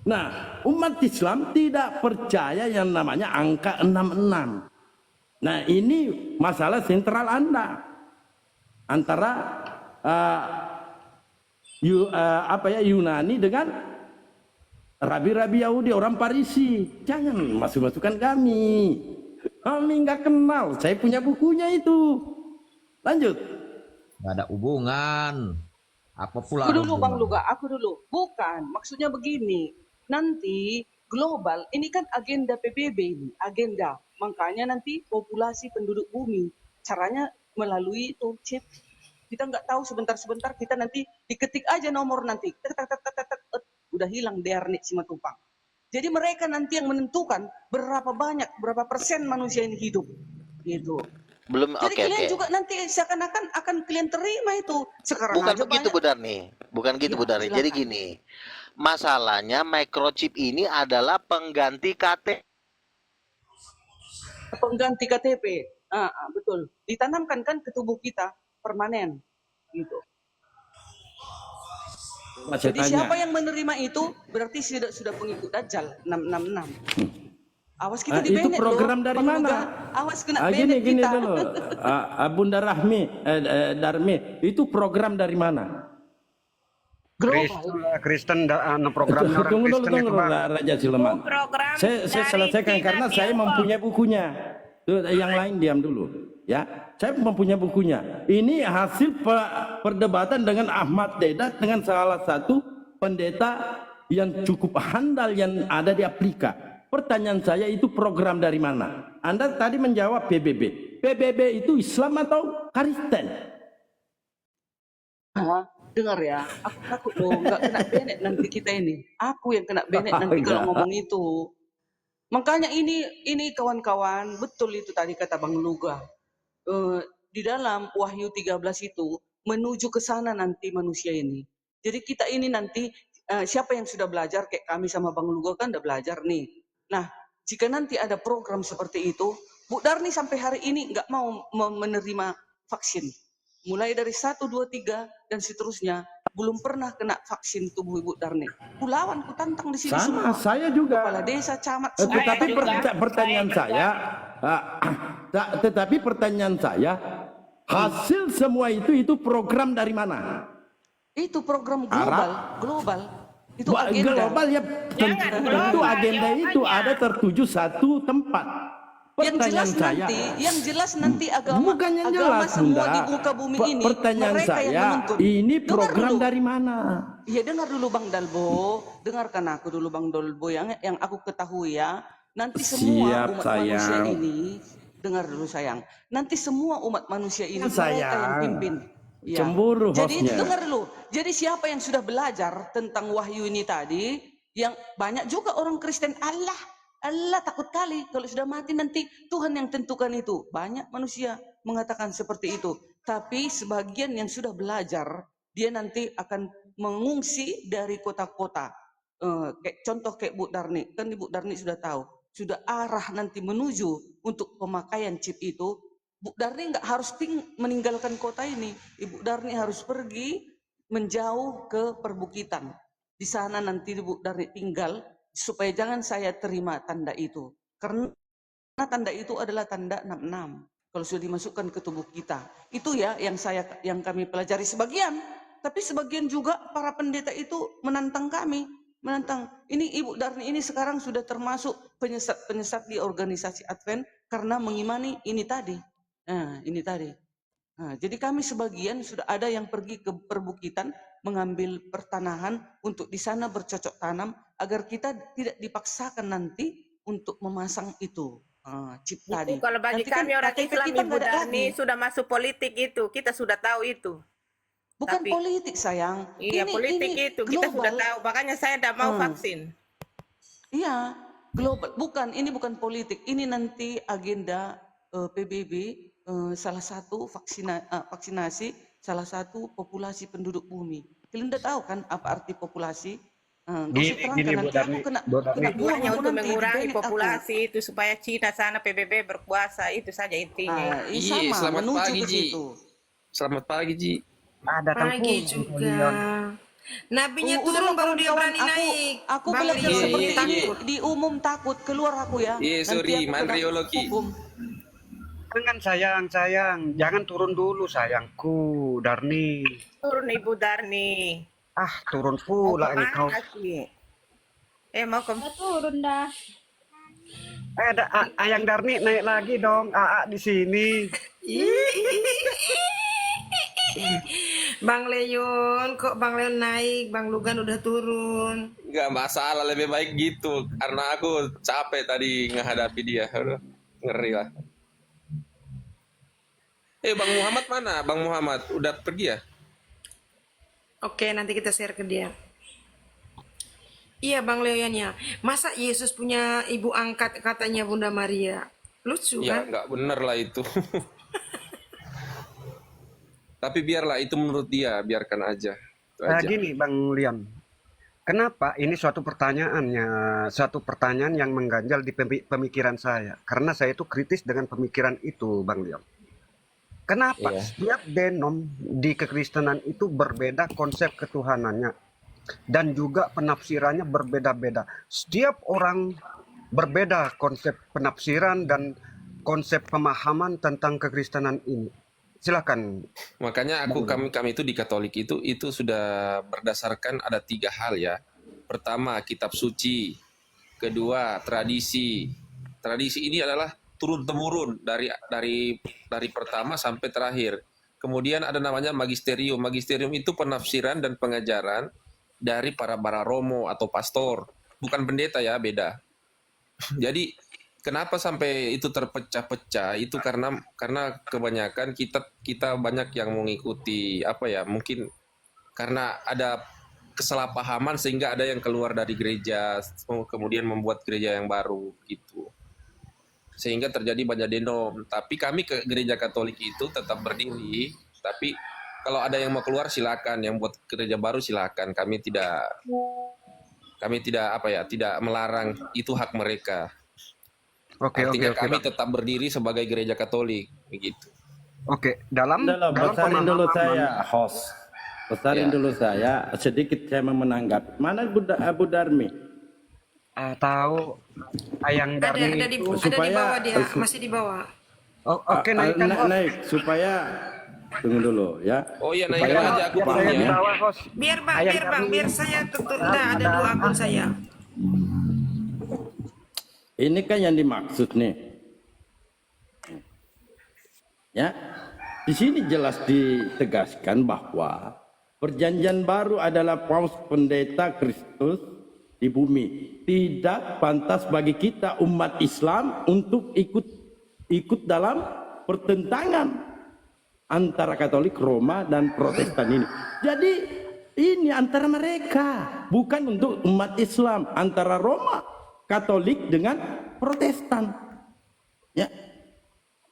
Nah, umat Islam tidak percaya yang namanya angka 66. Nah, ini masalah sentral Anda antara Yunani dengan rabi-rabi Yahudi, orang Parisi. Jangan masuk-masukkan kami. Kami nggak kenal. Saya punya bukunya itu. Lanjut. Nggak ada hubungan. Apa pula Aku ada dulu Bang hubungan? Luga, aku dulu. Bukan, maksudnya begini. Nanti global, ini kan agenda PBB ini, agenda. Makanya nanti populasi penduduk bumi, caranya melalui itu chip. Kita nggak tahu sebentar-sebentar kita nanti diketik aja nomor nanti. Tek, tek, tek, tek, tek, tek, udah hilang Dernik Simatupang. Jadi mereka nanti yang menentukan berapa persen manusia ini hidup. Gitu. Belum, Jadi oke, kalian oke. juga nanti seakan-akan akan kalian terima itu. Sekarang Bukan aja begitu banyak. Budar nih. Bukan gitu Ya, Budar nih. Jadi silakan. gini. Masalahnya microchip ini adalah pengganti KTP. Pengganti KTP. Betul. Ditanamkan kan ke tubuh kita permanen. Gitu. Saya Jadi tanya. siapa yang menerima itu berarti sudah pengikut Dajjal 666. Awas kita di Itu Bennett program loh, dari Bang mana? Luga. Awas kena Gini Bennett kita. dulu. Bunda Darmi, itu program dari mana? Global. Kristen programnya orang Tunggu Kristen itu dulu, Bang. Raja Sulaiman. Program Saya dari selesaikan karena Tina saya Tiongkok. mempunyai bukunya. Tuh, yang lain diam dulu, ya. Saya mempunyai bukunya. Ini hasil perdebatan dengan Ahmad Dedat dengan salah satu pendeta yang cukup handal yang ada di Afrika. Pertanyaan saya, itu program dari mana? Anda tadi menjawab PBB. PBB itu Islam atau Kristen? Dengar ya, aku takut loh nggak kena Bennett nanti kita ini. Aku yang kena Bennett nanti kalau Enggak. ngomong itu. Makanya ini kawan-kawan, betul itu tadi kata Bang Luga. Di dalam Wahyu 13 itu menuju ke sana nanti manusia ini. Jadi kita ini nanti siapa yang sudah belajar kayak kami sama Bang Luga kan udah belajar nih. Nah, jika nanti ada program seperti itu, Bu Darni sampai hari ini nggak mau menerima vaksin. Mulai dari 1, 2, 3 dan seterusnya belum pernah kena vaksin tubuh Ibu Darni. Kulawan ku tantang di sini Sama, semua. saya juga. Kepala desa, camat, semua. Tetapi pertanyaan saya, hasil semua itu program dari mana? Itu program global. Itu Wah, agenda. global ya, tentu global, agenda itu jawabannya. ada tertuju satu tempat. Yang jelas nanti agama bukan yang agama jelas, semua Bunda. di muka bumi ini Pertanyaan mereka yang saya, menuntut. ini Dengar program dulu. dari mana? Ya dengar dulu Bang Dalbo, dengarkan aku dulu Bang Dalbo yang aku ketahui ya. Nanti semua Siap, umat manusia sayang. ini, dengar dulu sayang. Nanti semua umat manusia ini mereka Sayang. yang pimpin. Ya. Cemburu Jadi hostnya. dengar dulu. Jadi siapa yang sudah belajar tentang wahyu ini tadi, yang banyak juga orang Kristen Allah takut kali kalau sudah mati nanti Tuhan yang tentukan itu. Banyak manusia mengatakan seperti itu. Tapi sebagian yang sudah belajar, dia nanti akan mengungsi dari kota-kota. Contoh kayak Bu Darni, kan Ibu Darni sudah tahu, sudah arah nanti menuju untuk pemakaian chip itu. Bu Darni nggak harus meninggalkan kota ini. Ibu Darni harus pergi menjauh ke perbukitan. Di sana nanti Ibu Darni tinggal supaya jangan saya terima tanda itu. Karena tanda itu adalah tanda 66. Kalau sudah dimasukkan ke tubuh kita. Itu ya yang kami pelajari sebagian. Tapi sebagian juga para pendeta itu menantang kami. menantang. Ini Ibu Darni ini sekarang sudah termasuk penyesat-penyesat di organisasi Advent karena mengimani ini tadi. Nah, ini tadi. Nah, jadi kami sebagian sudah ada yang pergi ke perbukitan mengambil pertanahan untuk di sana bercocok tanam agar kita tidak dipaksakan nanti untuk memasang itu chip tadi. Itu kalau bagi Nanti kan kami orang KTP Islam, kita Ibu nggak ada Darni lagi. sudah masuk politik itu. Kita sudah tahu itu. Bukan Tapi politik sayang. iya, politik Ini itu kita sudah global. tahu. Makanya saya tidak mau vaksin. Iya, global. Bukan, ini bukan politik. Ini nanti agenda PBB, salah satu vaksinasi salah satu populasi penduduk bumi. Kalian udah tahu kan apa arti populasi? Gak usah terangkan nanti aku kena buang Tujuannya aku untuk nanti mengurangi di-banned aku. populasi itu supaya Cina sana PBB berkuasa, itu saja intinya. Sama, selamat menuju pagi, ke Ji. situ. Selamat pagi, Ji. Pagi juga. Nabinya Udah turun lah, baru dia kawan-kawan, berani naik. Aku Bang belajar Rio, seperti iya, ini iya. di umum takut keluar aku ya. Iya, Nanti sorry, aku kena Mandriologi. hukum. Jangan sayang, jangan turun dulu sayangku, Darni. Turun Ibu Darni. Turun pula ini kau. Kemana sih? Mau ke Udah turun dah. Ada Ayang Darni naik lagi dong, AA di sini. Bang Leon, kok Bang Leon naik, Bang Lugan udah turun. Nggak masalah, lebih baik gitu. Karena aku capek tadi menghadapi dia. Aduh, ngeri lah. Bang Muhammad mana? Bang Muhammad udah pergi ya? Oke, nanti kita share ke dia. Iya Bang Leon ya. Masa Yesus punya ibu angkat katanya Bunda Maria? Lucu Ya, kan? nggak bener lah itu. Tapi biarlah itu menurut dia, biarkan aja. Itu aja. Gini Bang Liam, kenapa ini suatu pertanyaan yang mengganjal di pemikiran saya. Karena saya itu kritis dengan pemikiran itu Bang Liam. Kenapa Iya. setiap denom di kekristenan itu berbeda konsep ketuhanannya dan juga penafsirannya berbeda-beda. Setiap orang berbeda konsep penafsiran dan konsep pemahaman tentang kekristenan ini. Silakan. Makanya kami itu di Katolik itu sudah berdasarkan ada 3 hal ya. Pertama, kitab suci. Kedua, tradisi. Tradisi ini adalah turun temurun dari pertama sampai terakhir. Kemudian ada namanya magisterium. Magisterium itu penafsiran dan pengajaran dari para romo atau pastor, bukan pendeta ya, beda. Jadi kenapa sampai itu terpecah-pecah? Itu karena kebanyakan kita banyak yang mengikuti mungkin karena ada kesalahpahaman sehingga ada yang keluar dari gereja kemudian membuat gereja yang baru gitu. Sehingga terjadi banyak denom. Tapi kami ke gereja Katolik itu tetap berdiri. Tapi kalau ada yang mau keluar silakan, yang buat gereja baru silakan. Kami tidak tidak melarang, itu hak mereka. Artinya kami tetap berdiri sebagai gereja Katolik begitu. Oke, dalam Besarin dulu saya, host. Besarin Ya. dulu saya, sedikit saya mau menanggapi. Mana Abu Darmi? tahu Ayang Ada Darni di itu bawah dia, masih di bawah. oke naikkan host. Naik supaya tunggu dulu ya. Oh iya, naik Supaya- aja aku Biar saya di ya. bawah host. Biar Bang, Ayang biar Bang, Darni. biar saya tutup. Nah, ada 2 akun saya. Ini kan yang dimaksud nih. Ya. Di sini jelas ditegaskan bahwa perjanjian baru adalah paus pendeta Kristus di bumi. Tidak pantas bagi kita umat Islam untuk ikut dalam pertentangan antara Katolik Roma dan Protestan ini. Jadi ini antara mereka, bukan untuk umat Islam, antara Roma Katolik dengan Protestan. Ya.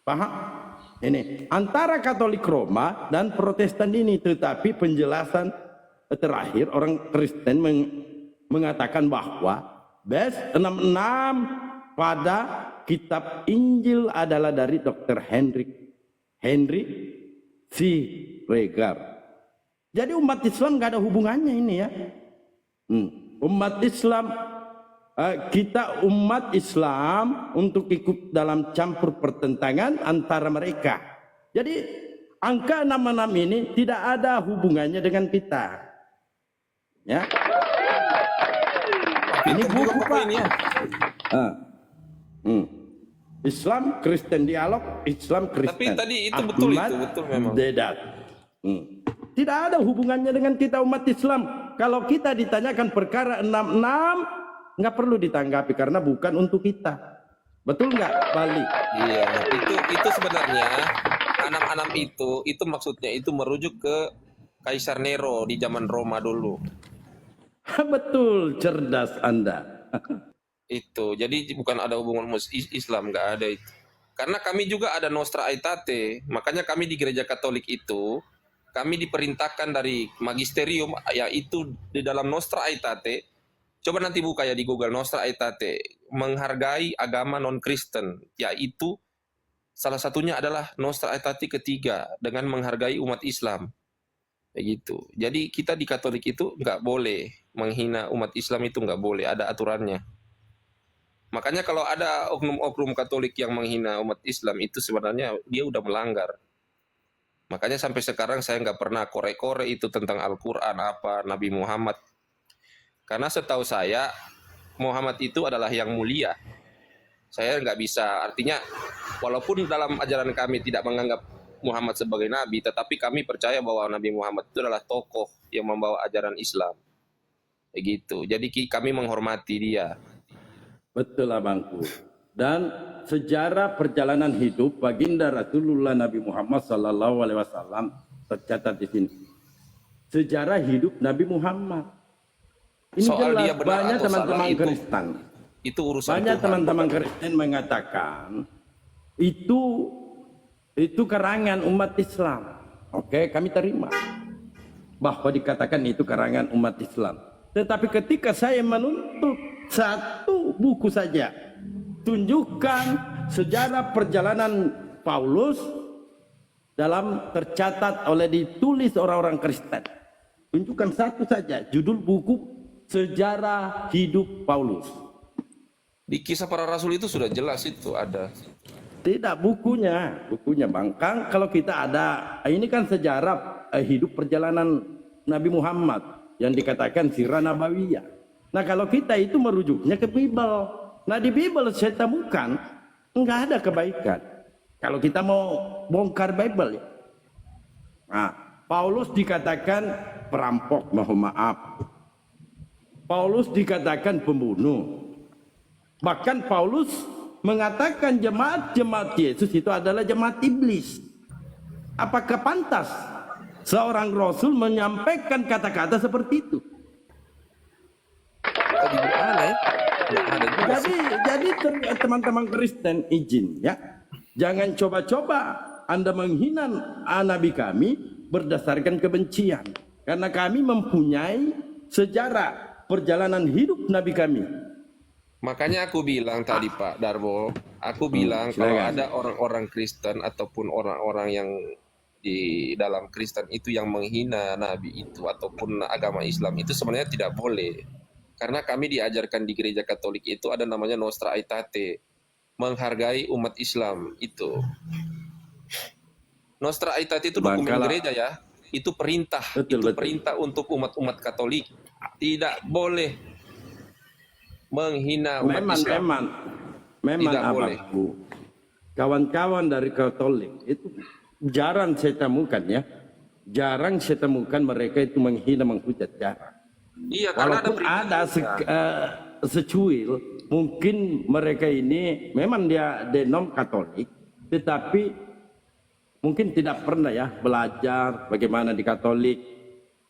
Paham? Ini antara Katolik Roma dan Protestan ini, tetapi penjelasan terakhir orang Kristen mengatakan bahwa bes 66 pada kitab Injil adalah dari Dr. Henry C. Regar. Jadi umat Islam nggak ada hubungannya ini ya. Umat Islam, kita umat Islam untuk ikut dalam campur pertentangan antara mereka. Jadi angka 66 ini tidak ada hubungannya dengan kita. Ya. Ini pintar juga buku, Bapak Pak. ini ya. Ah. Islam Kristen Dialog, Islam Kristen. Tapi tadi itu betul, Ahmad itu betul memang. Dedat. Tidak ada hubungannya dengan kita umat Islam. Kalau kita ditanyakan perkara 66, nggak perlu ditanggapi karena bukan untuk kita. Betul nggak, Bali? Iya, itu sebenarnya anam-anam itu maksudnya itu merujuk ke Kaisar Nero di zaman Roma dulu. Betul, cerdas Anda. Itu jadi bukan ada hubungan Islam, nggak ada itu. Karena kami juga ada Nostra Aetate, makanya kami di gereja Katolik itu kami diperintahkan dari magisterium, yaitu di dalam Nostra Aetate. Coba nanti buka ya di Google Nostra Aetate, menghargai agama non Kristen, yaitu salah satunya adalah Nostra Aetate ketiga dengan menghargai umat Islam. Begitu. Jadi kita di Katolik itu nggak boleh menghina umat Islam, itu nggak boleh, ada aturannya. Makanya kalau ada oknum-oknum Katolik yang menghina umat Islam itu sebenarnya dia udah melanggar. Makanya sampai sekarang saya nggak pernah kore-kore itu tentang Al-Quran apa Nabi Muhammad. Karena setahu saya Muhammad itu adalah yang mulia. Saya nggak bisa, artinya walaupun dalam ajaran kami tidak menganggap Muhammad sebagai Nabi, tetapi kami percaya bahwa Nabi Muhammad itu adalah tokoh yang membawa ajaran Islam. Begitu. Jadi kami menghormati dia. Betul abangku. Dan sejarah perjalanan hidup baginda Rasulullah Nabi Muhammad SAW tercatat di sini. Sejarah hidup Nabi Muhammad. Ini Soal jelas dia benar banyak atau teman-teman salah Kristen. itu urusan Banyak Tuhan. teman-teman Kristen mengatakan itu karangan umat Islam. Oke, kami terima bahwa dikatakan itu karangan umat Islam. Tetapi ketika saya menuntut satu buku saja, tunjukkan sejarah perjalanan Paulus dalam tercatat oleh ditulis orang-orang Kristen. Tunjukkan satu saja, judul buku Sejarah Hidup Paulus. Di Kisah Para Rasul itu sudah jelas itu ada. Tidak bukunya Bang Kang. Kalau kita ada, ini kan sejarah hidup perjalanan Nabi Muhammad yang dikatakan sirah nabawiyah. Nah kalau kita itu merujuknya ke Bible. Nah di Bible saya temukan nggak ada kebaikan. Kalau kita mau bongkar Bible ya. Nah, Paulus dikatakan perampok, mohon maaf. Paulus dikatakan pembunuh. Bahkan Paulus mengatakan jemaat-jemaat Yesus itu adalah jemaat iblis. Apakah pantas seorang rasul menyampaikan kata-kata seperti itu? Jadi teman-teman Kristen izin ya, jangan coba-coba Anda menghina Nabi kami berdasarkan kebencian, karena kami mempunyai sejarah perjalanan hidup Nabi kami. Makanya aku bilang tadi Pak Darbo, aku bilang kalau ada orang-orang Kristen ataupun orang-orang yang di dalam Kristen itu yang menghina Nabi itu ataupun agama Islam itu sebenarnya tidak boleh. Karena kami diajarkan di gereja Katolik itu ada namanya Nostra Aetate, menghargai umat Islam itu. Nostra Aetate itu dokumen gereja ya, itu perintah, perintah untuk umat-umat Katolik. Tidak boleh menghina umat Islam. Memang tidak boleh. Kawan-kawan dari Katolik itu jarang saya temukan ya. Jarang saya temukan mereka itu menghina, menghujat, jarang. Iya, karena walaupun ada secuil, mungkin mereka ini memang dia denom Katolik, tetapi mungkin tidak pernah ya belajar bagaimana di Katolik.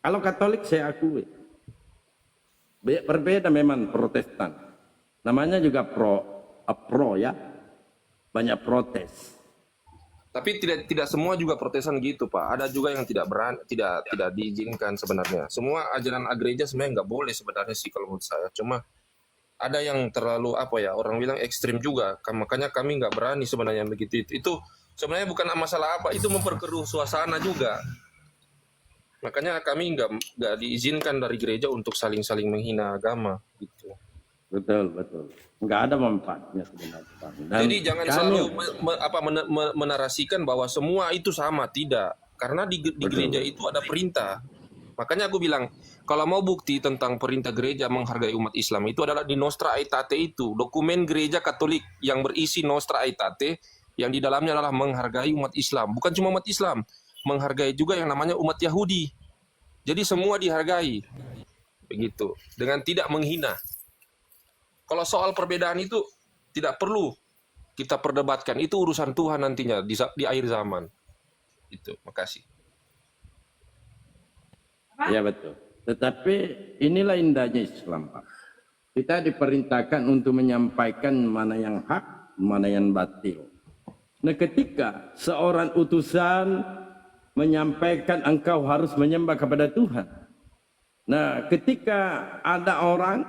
Kalau Katolik saya akui berbeda memang Protestan. Namanya juga pro ya, banyak protes. Tapi tidak semua juga Protestan gitu Pak. Ada juga yang tidak diizinkan sebenarnya. Semua ajaran gereja sebenarnya nggak boleh sebenarnya sih kalau menurut saya. Cuma ada yang terlalu orang bilang ekstrim juga. Makanya kami nggak berani sebenarnya begitu. Itu sebenarnya bukan masalah apa, itu memperkeruh suasana juga. Makanya kami nggak diizinkan dari gereja untuk saling-saling menghina agama gitu. Betul. Nggak ada manfaatnya sebenarnya. Jadi jangan selalu menarasikan bahwa semua itu sama, tidak. Karena di gereja itu ada perintah. Makanya aku bilang, kalau mau bukti tentang perintah gereja menghargai umat Islam itu adalah di Nostra Aetate itu, dokumen gereja Katolik yang berisi Nostra Aetate yang di dalamnya adalah menghargai umat Islam. Bukan cuma umat Islam, menghargai juga yang namanya umat Yahudi. Jadi semua dihargai. Begitu, dengan tidak menghina. Kalau soal perbedaan itu tidak perlu kita perdebatkan, itu urusan Tuhan nantinya di akhir zaman. Itu, makasih. Ya betul. Tetapi inilah indahnya Islam, Pak. Kita diperintahkan untuk menyampaikan mana yang hak, mana yang batil. Nah, ketika seorang utusan menyampaikan engkau harus menyembah kepada Tuhan. Nah, ketika ada orang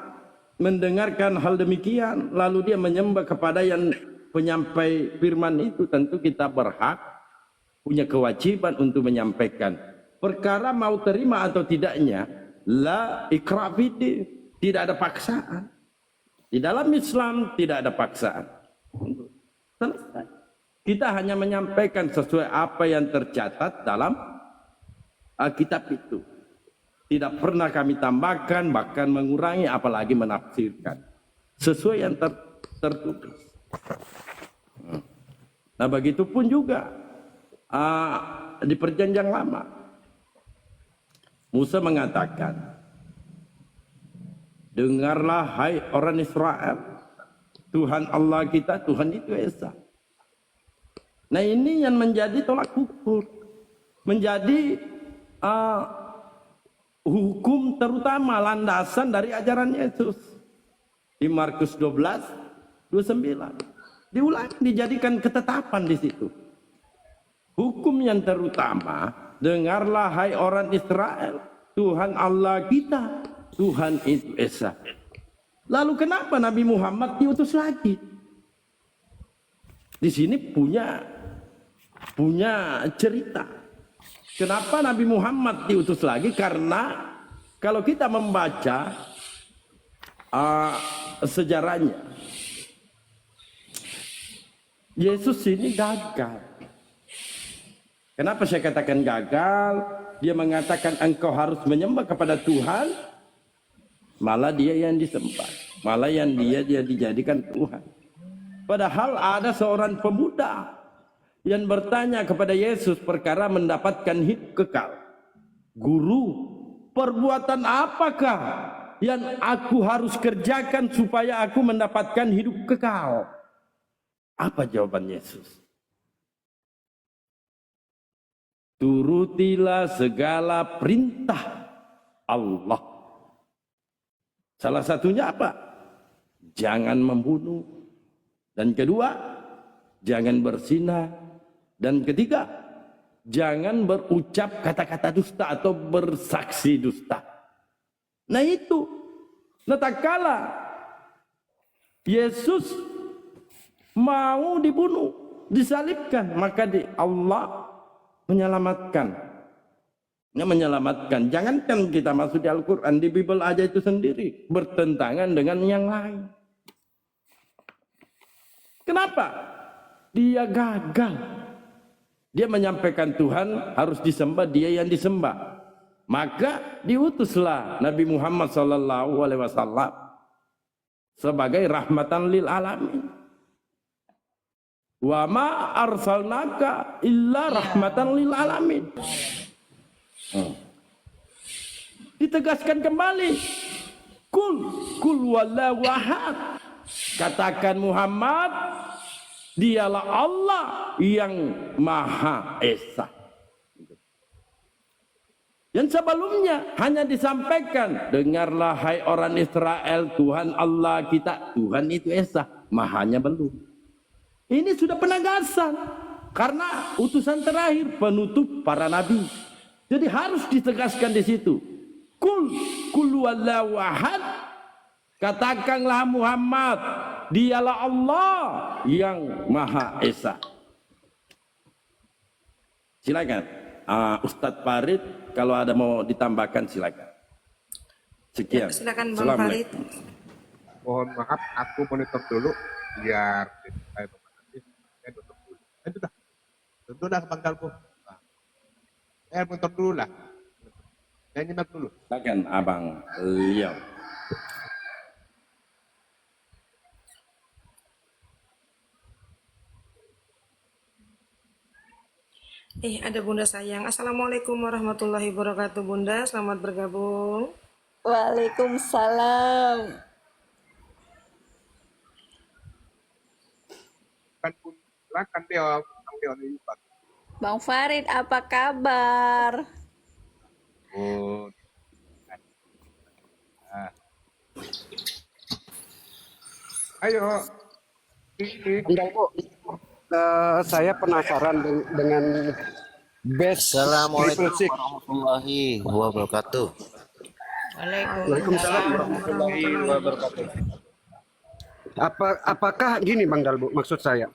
mendengarkan hal demikian, lalu dia menyembah kepada yang penyampai firman itu, tentu kita berhak, punya kewajiban untuk menyampaikan. Perkara mau terima atau tidaknya, la ikra fiddin, tidak ada paksaan. Di dalam Islam tidak ada paksaan. Selesai. Kita hanya menyampaikan sesuai apa yang tercatat dalam Alkitab itu. Tidak pernah kami tambahkan, bahkan mengurangi, apalagi menafsirkan. Sesuai yang tertulis. Nah, begitupun juga di perjanjian lama. Musa mengatakan, dengarlah hai orang Israel, Tuhan Allah kita, Tuhan itu Esa. Nah, ini yang menjadi tolak ukur. Menjadi hukum terutama, landasan dari ajaran Yesus. Di Markus 12:29. Diulangi, dijadikan ketetapan di situ. Hukum yang terutama, dengarlah hai orang Israel, Tuhan Allah kita, Tuhan itu Esa. Lalu kenapa Nabi Muhammad diutus lagi? Di sini punya cerita. Kenapa Nabi Muhammad diutus lagi? Karena kalau kita membaca sejarahnya, Yesus ini gagal. Kenapa saya katakan gagal? Dia mengatakan engkau harus menyembah kepada Tuhan, malah dia yang disembah, malah yang dia dijadikan Tuhan. Padahal ada seorang pemuda yang bertanya kepada Yesus perkara mendapatkan hidup kekal. Guru, perbuatan apakah yang aku harus kerjakan supaya aku mendapatkan hidup kekal? Apa jawaban Yesus? Turutilah segala perintah Allah. Salah satunya apa? Jangan membunuh. Dan kedua, jangan berzina. Dan ketiga, jangan berucap kata-kata dusta atau bersaksi dusta. Nah itu, nah tak kala Yesus mau dibunuh, disalibkan, maka Allah menyelamatkan. Menyelamatkan. Jangankan kita masuk di Al-Quran, di Bible aja itu sendiri bertentangan dengan yang lain. Kenapa? Dia gagal. Dia menyampaikan Tuhan harus disembah, dia yang disembah. Maka diutuslah Nabi Muhammad SAW sebagai rahmatan lil alamin. Wa ma arsalnaka illa rahmatan lil alamin. Ditegaskan kembali. Kul wallahu ahad. Katakan Muhammad, dialah Allah yang Maha Esa. Yang sebelumnya hanya disampaikan, dengarlah hai orang Israel, Tuhan Allah kita, Tuhan itu Esa. Mahanya belum. Ini sudah penegasan. Karena utusan terakhir, penutup para nabi. Jadi harus ditegaskan di situ. Kul wallahu ahad. Katakanlah Muhammad, dialah Allah yang Maha Esa. Silakan, Ustadz Farid, kalau ada mau ditambahkan silakan. Sekian. Ya, silakan Bang Farid. Mohon maaf, aku monitor dulu biar saya tutup dulu. Itu dah pangkalku. Monitor dulu lah. Saya nyimak dulu. Silakan Abang Leo. Ada Bunda sayang. Assalamualaikum warahmatullahi wabarakatuh, Bunda. Selamat bergabung. Waalaikumsalam. Silakan Leo, Bang Leo nih, Pak. Bang Farid, apa kabar? Oh. Nah. Ayo. Bang Bu, saya penasaran dengan best Assalamualaikum triple six. warahmatullahi wabarakatuh. Waalaikumsalam warahmatullahi wabarakatuh. Apakah gini Bang Dalbu, maksud saya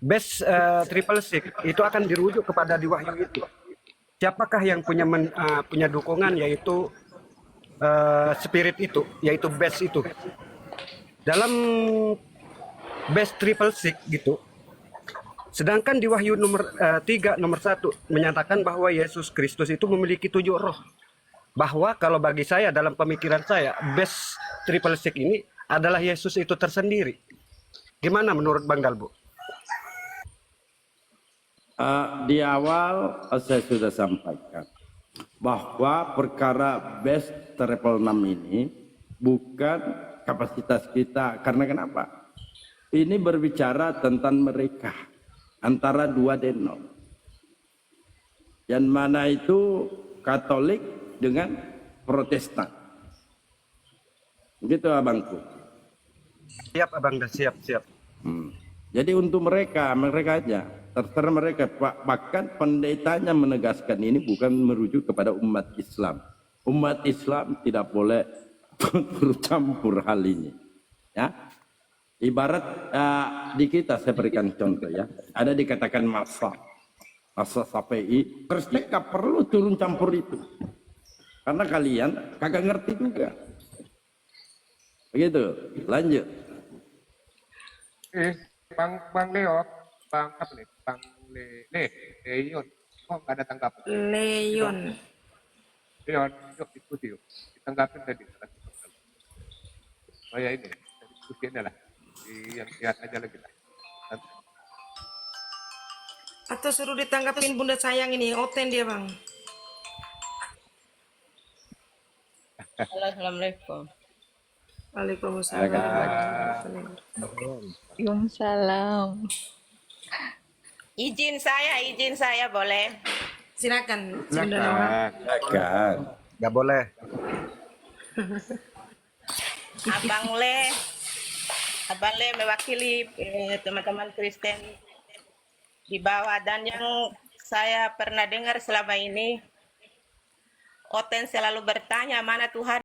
best triple six itu akan dirujuk kepada di Wahyu itu? Siapakah yang punya dukungan, yaitu spirit itu, yaitu best itu? Dalam best triple six gitu. Sedangkan di Wahyu nomor 3 nomor 1 menyatakan bahwa Yesus Kristus itu memiliki 7 roh. Bahwa kalau bagi saya, dalam pemikiran saya, best triple six ini adalah Yesus itu tersendiri. Gimana menurut Bang Dalbu? Di awal saya sudah sampaikan bahwa perkara best triple 6 ini bukan kapasitas kita. Karena kenapa? Ini berbicara tentang mereka antara dua denok. Yang mana itu Katolik dengan Protestan. Gitu abangku. Siap Abang, dah siap. Jadi untuk mereka aja, terserah mereka. Bahkan pendetanya menegaskan ini bukan merujuk kepada umat Islam. Umat Islam tidak boleh bercampur hal ini. Ya, ibarat di kita, saya berikan contoh ya. Ada dikatakan masa SAPI, mereka perlu turun campur itu. Karena kalian kagak ngerti juga. Begitu, lanjut. Bang Leo, Bang apa nih? Bang Leon. Oh, nggak ada tanggapan. Leon. Leon, yuk diskusi yuk. Ditanggapin tadi. Oh ya ini, diskusi adalah yang lihat aja lagi lah. Atau suruh ditanggapin Bunda sayang ini, Oten dia Bang. Assalamualaikum. Waalaikumsalam. Waalaikumsalam. Izin saya boleh. Silakan. Silakan. Nggak boleh. Abang Le mewakili teman-teman Kristen di bawah, dan yang saya pernah dengar selama ini, Oten selalu bertanya mana Tuhan